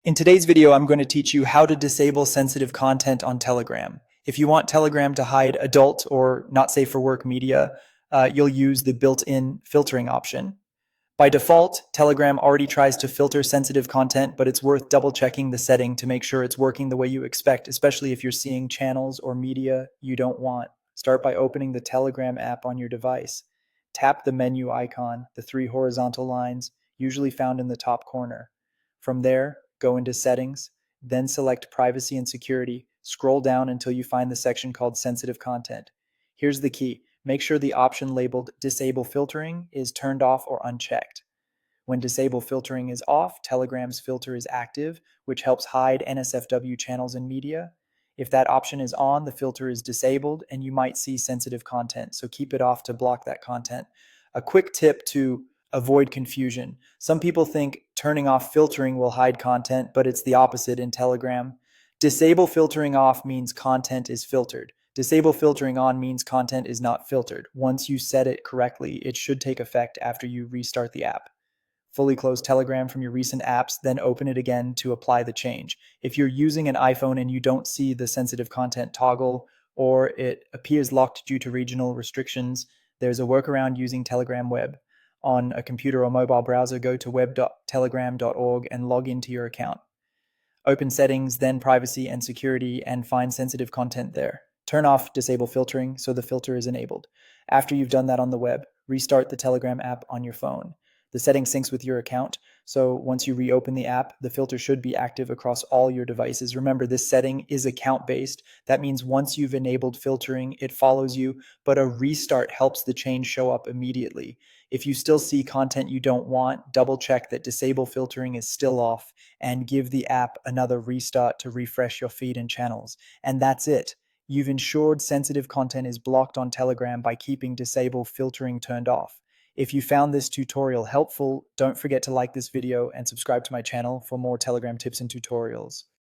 In today's video, I'm going to teach you how to disable sensitive content on Telegram. If you want Telegram to hide adult or not safe for work media, you'll use the built-in filtering option. By default, Telegram already tries to filter sensitive content, but it's worth double checking the setting to make sure it's working the way you expect, especially if you're seeing channels or media you don't want. Start by opening the Telegram app on your device. Tap the menu icon, the three horizontal lines, usually found in the top corner. From there, go into Settings, then select Privacy and Security. Scroll down until you find the section called Sensitive Content. Here's the key. Make sure the option labeled Disable Filtering is turned off or unchecked. When Disable Filtering is off, Telegram's filter is active, which helps hide NSFW channels and media. If that option is on, the filter is disabled and you might see sensitive content, so keep it off to block that content. A quick tip to avoid confusion. Some people think turning off filtering will hide content, but it's the opposite in Telegram. Disable filtering off means content is filtered. Disable filtering on means content is not filtered. Once you set it correctly, it should take effect after you restart the app. Fully close Telegram from your recent apps, then open it again to apply the change. If you're using an iPhone and you don't see the sensitive content toggle, or it appears locked due to regional restrictions, there's a workaround using Telegram Web. On a computer or mobile browser, go to web.telegram.org and log into your account. Open Settings, then Privacy and Security, and find sensitive content there. Turn off Disable Filtering so the filter is enabled. After you've done that on the web, restart the Telegram app on your phone. The setting syncs with your account, so once you reopen the app, the filter should be active across all your devices. Remember, this setting is account-based. That means once you've enabled filtering, it follows you, but a restart helps the change show up immediately. If you still see content you don't want, double check that Disable Filtering is still off and give the app another restart to refresh your feed and channels. And that's it. You've ensured sensitive content is blocked on Telegram by keeping Disable Filtering turned off. If you found this tutorial helpful, don't forget to like this video and subscribe to my channel for more Telegram tips and tutorials.